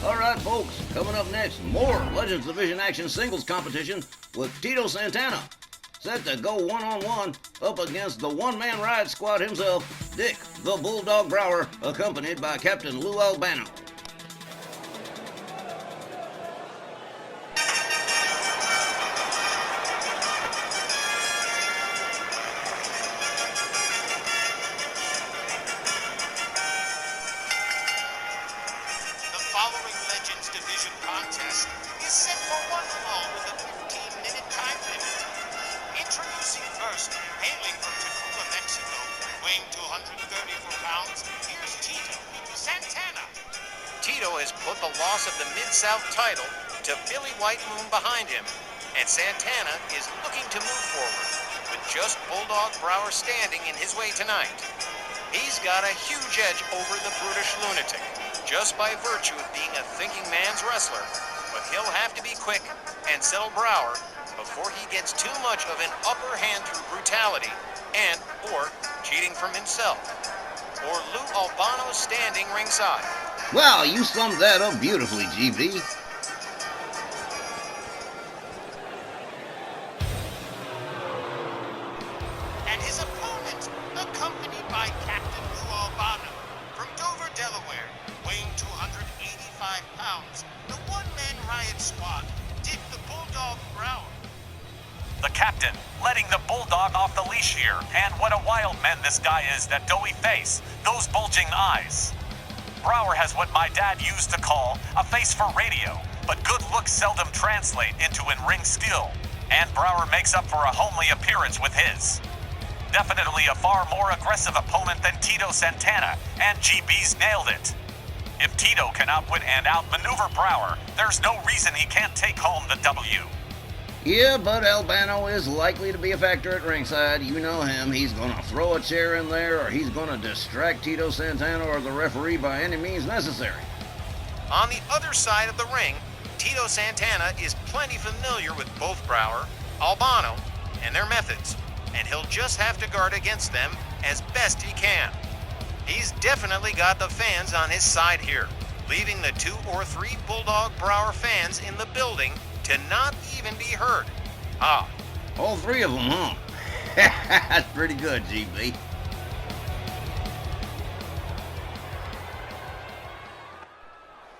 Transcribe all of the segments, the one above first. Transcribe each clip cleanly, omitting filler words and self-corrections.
Alright folks, coming up next, more Legends Division Action Singles competition with Tito Santana. Set to go one-on-one up against the one-man ride squad himself, Dick the Bulldog Brower, accompanied by Captain Lou Albano. The following Legends Division contest is set for one fall with a 15-minute time limit. Introducing first, hailing from Tacoma, Mexico, weighing 234 pounds, here's Tito Santana. Tito has put the loss of the Mid-South title to Billy White Moon behind him, and Santana is looking to move forward, with just Bulldog Brower standing in his way tonight. He's got a huge edge over the brutish lunatic, just by virtue of being a thinking man's wrestler, but he'll have to be quick and settle Brower before he gets too much of an upper hand through brutality and or cheating from himself. Or Lou Albano standing ringside. Wow, you summed that up beautifully, GB. And his opponent, accompanied by Captain Lou Albano, from Dover, Delaware, weighing 285 pounds, the one-man riot squad, Dick the Bulldog Brower. The captain, letting the Bulldog off the leash here, and what a wild man this guy is, that doughy face, those bulging eyes. Brower has what my dad used to call a face for radio, but good looks seldom translate into in-ring skill, and Brower makes up for a homely appearance with his. Definitely a far more aggressive opponent than Tito Santana, and GB's nailed it. If Tito can outwit and outmaneuver Brower, there's no reason he can't take home the W. Yeah, but Albano is likely to be a factor at ringside. You know him. He's going to throw a chair in there, or he's going to distract Tito Santana or the referee by any means necessary. On the other side of the ring, Tito Santana is plenty familiar with both Brower, Albano, and their methods, and he'll just have to guard against them as best he can. He's definitely got the fans on his side here, leaving the 2 or 3 Bulldog Brower fans in the building to not even be heard. Ah. All 3 of them, huh? That's pretty good, GB.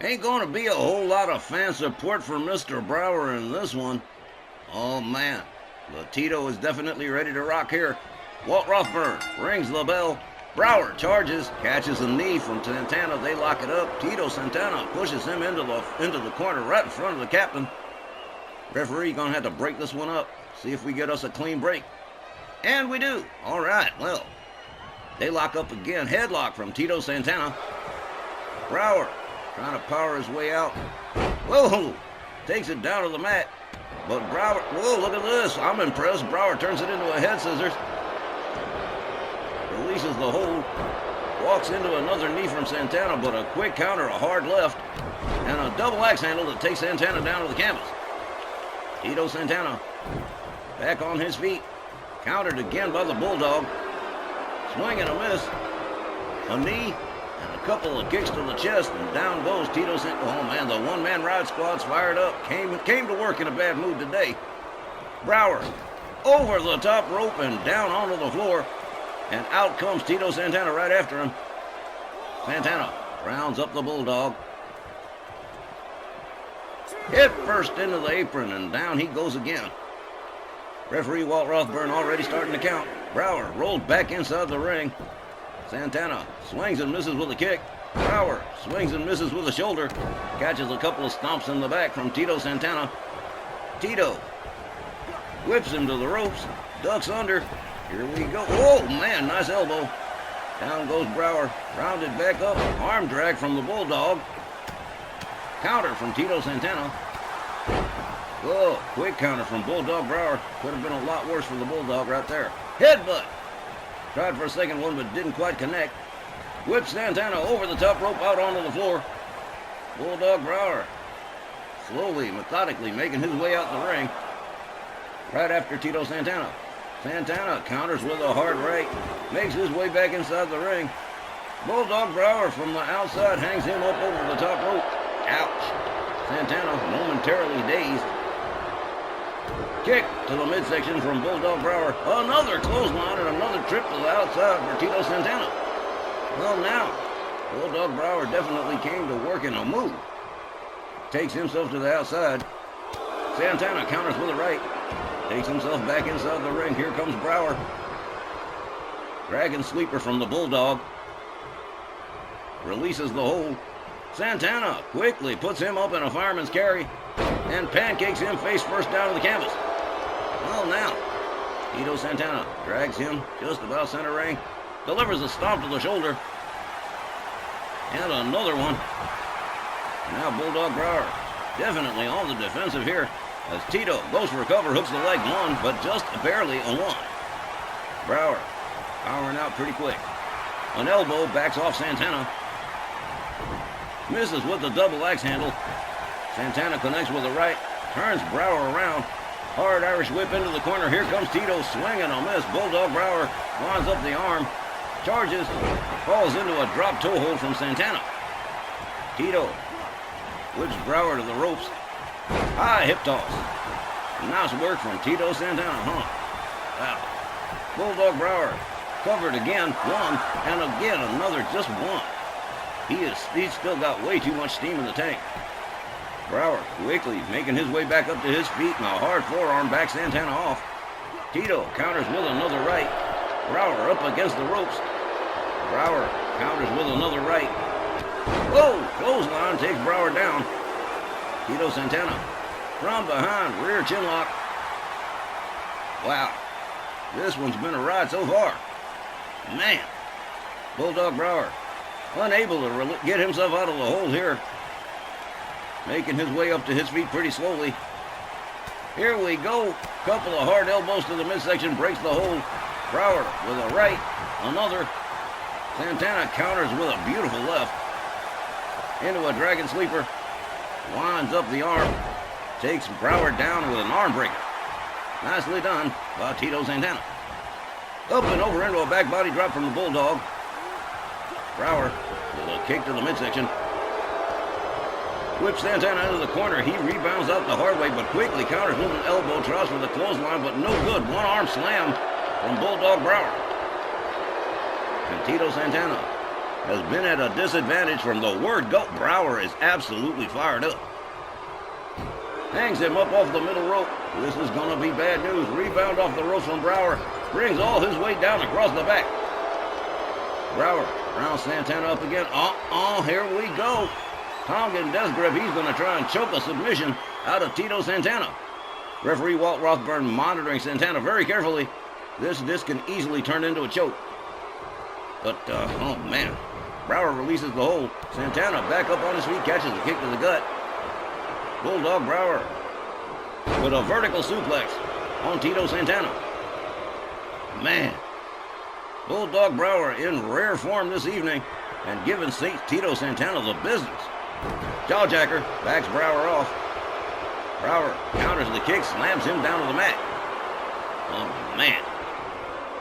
Ain't gonna be a whole lot of fan support for Mr. Brower in this one. Oh man, but Tito is definitely ready to rock here. Walt Rothburn rings the bell. Brower charges, catches a knee from Santana. They lock it up. Tito Santana pushes him into the corner right in front of the captain. Referee gonna have to break this one up. See if we get us a clean break. And we do. All right, well. They lock up again. Headlock from Tito Santana. Brower trying to power his way out. Whoa! Takes it down to the mat. But Brower, whoa, look at this. I'm impressed. Brower turns it into a head scissors. Releases the hold. Walks into another knee from Santana, but a quick counter, a hard left, and a double axe handle that takes Santana down to the canvas. Tito Santana back on his feet. Countered again by the Bulldog. Swing and a miss. A knee and a couple of kicks to the chest, and down goes Tito Santana. Oh man, the one-man ride squad's fired up. Came to work in a bad mood today. Brower over the top rope and down onto the floor. And out comes Tito Santana right after him. Santana rounds up the Bulldog. Head first into the apron, and down he goes again. Referee Walt Rothburn already starting to count. Brower rolls back inside the ring. Santana swings and misses with a kick. Brower swings and misses with a shoulder. Catches a couple of stomps in the back from Tito Santana. Tito whips him to the ropes. Ducks under. Here we go. Oh, man, nice elbow. Down goes Brower. Rounded back up. Arm drag from the Bulldog. Counter from Tito Santana. Whoa, quick counter from Bulldog Brower. Could have been a lot worse for the Bulldog right there. Headbutt. Tried for a second one, but didn't quite connect. Whips Santana over the top rope out onto the floor. Bulldog Brower slowly, methodically making his way out the ring. Right after Tito Santana. Santana counters with a hard right. Makes his way back inside the ring. Bulldog Brower from the outside hangs him up over the top rope. Ouch. Santana momentarily dazed. Kick to the midsection from Bulldog Brower. Another clothesline and another trip to the outside for Tito Santana. Well, now, Bulldog Brower definitely came to work in a move. Takes himself to the outside. Santana counters with a right. Takes himself back inside the ring. Here comes Brower. Dragon sweeper from the Bulldog. Releases the hold. Santana quickly puts him up in a fireman's carry and pancakes him face first down to the canvas. Well, now, Tito Santana drags him just about center ring. Delivers a stomp to the shoulder. And another one. Now Bulldog Brower definitely on the defensive here as Tito goes for a cover, hooks the leg one, but just barely a one. Brower powering out pretty quick. An elbow backs off Santana. Misses with the double axe handle. Santana connects with a right, turns Brower around. Hard Irish whip into the corner. Here comes Tito, swinging a miss. Bulldog Brower lines up the arm, charges, falls into a drop toe hold from Santana. Tito whips Brower to the ropes. High hip toss. Nice work from Tito Santana, huh? Wow. Bulldog Brower covered again, one, and again another, just one. He's still got way too much steam in the tank. Brower quickly making his way back up to his feet, and a hard forearm backs Santana off. Tito counters with another right. Brower up against the ropes. Brower counters with another right. Whoa! Clothesline takes Brower down. Tito Santana from behind, rear chin lock. Wow, this one's been a ride so far. Man, Bulldog Brower unable to get himself out of the hole here. Making his way up to his feet pretty slowly. Here we go. Couple of hard elbows to the midsection, breaks the hold. Brower with a right, another. Santana counters with a beautiful left. Into a dragon sleeper. Winds up the arm. Takes Brower down with an arm breaker. Nicely done by Tito Santana. Up and over into a back body drop from the Bulldog. Brower with a kick to the midsection. Whips Santana into the corner. He rebounds out the hard way, but quickly counters with an elbow. Tries for the clothesline, but no good. One arm slam from Bulldog Brower. And Tito Santana has been at a disadvantage from the word go. Brower is absolutely fired up. Hangs him up off the middle rope. This is going to be bad news. Rebound off the ropes from Brower. Brings all his weight down across the back. Brower rounds Santana up again. Here we go. Tongan death grip. He's going to try and choke a submission out of Tito Santana. Referee Walt Rothburn monitoring Santana very carefully. This can easily turn into a choke. But, oh man. Brower releases the hold. Santana back up on his feet, catches a kick to the gut. Bulldog Brower with a vertical suplex on Tito Santana. Man. Bulldog Brower in rare form this evening and giving Tito Santana the business. Jawjacker backs Brower off. Brower counters the kick, slams him down to the mat. Oh, man.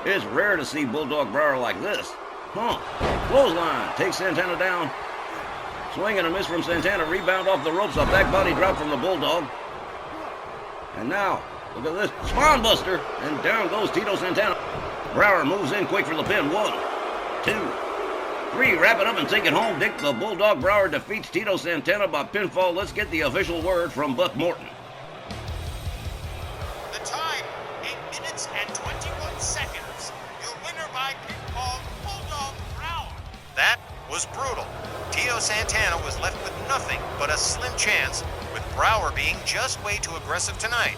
It's rare to see Bulldog Brower like this. Clothesline takes Santana down. Swing and a miss from Santana. Rebound off the ropes. A back body drop from the Bulldog. And now, look at this. Spawn Buster. And down goes Tito Santana. Brower moves in quick for the pin. 1, 2, 3. Wrap it up and take it home. Dick the Bulldog Brower defeats Tito Santana by pinfall. Let's get the official word from Buck Morton. The time, 8 minutes and 21 seconds. Your winner by pinfall, Bulldog Brower. That was brutal. Tito Santana was left with nothing but a slim chance, with Brower being just way too aggressive tonight.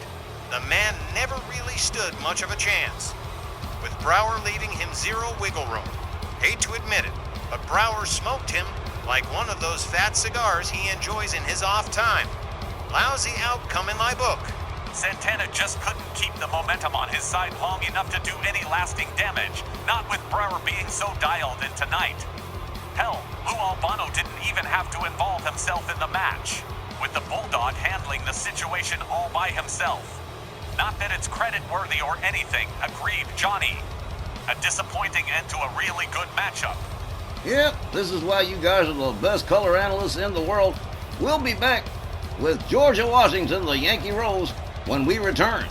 The man never really stood much of a chance, with Brower leaving him zero wiggle room. Hate to admit it, but Brower smoked him like one of those fat cigars he enjoys in his off time. Lousy outcome in my book. Santana just couldn't keep the momentum on his side long enough to do any lasting damage, not with Brower being so dialed in tonight. Hell, Lou Albano didn't even have to involve himself in the match, with the Bulldog handling the situation all by himself. Not that it's credit-worthy or anything, agreed Johnny. A disappointing end to a really good matchup. Yep, this is why you guys are the best color analysts in the world. We'll be back with Georgia Washington, the Yankee Rose, when we return.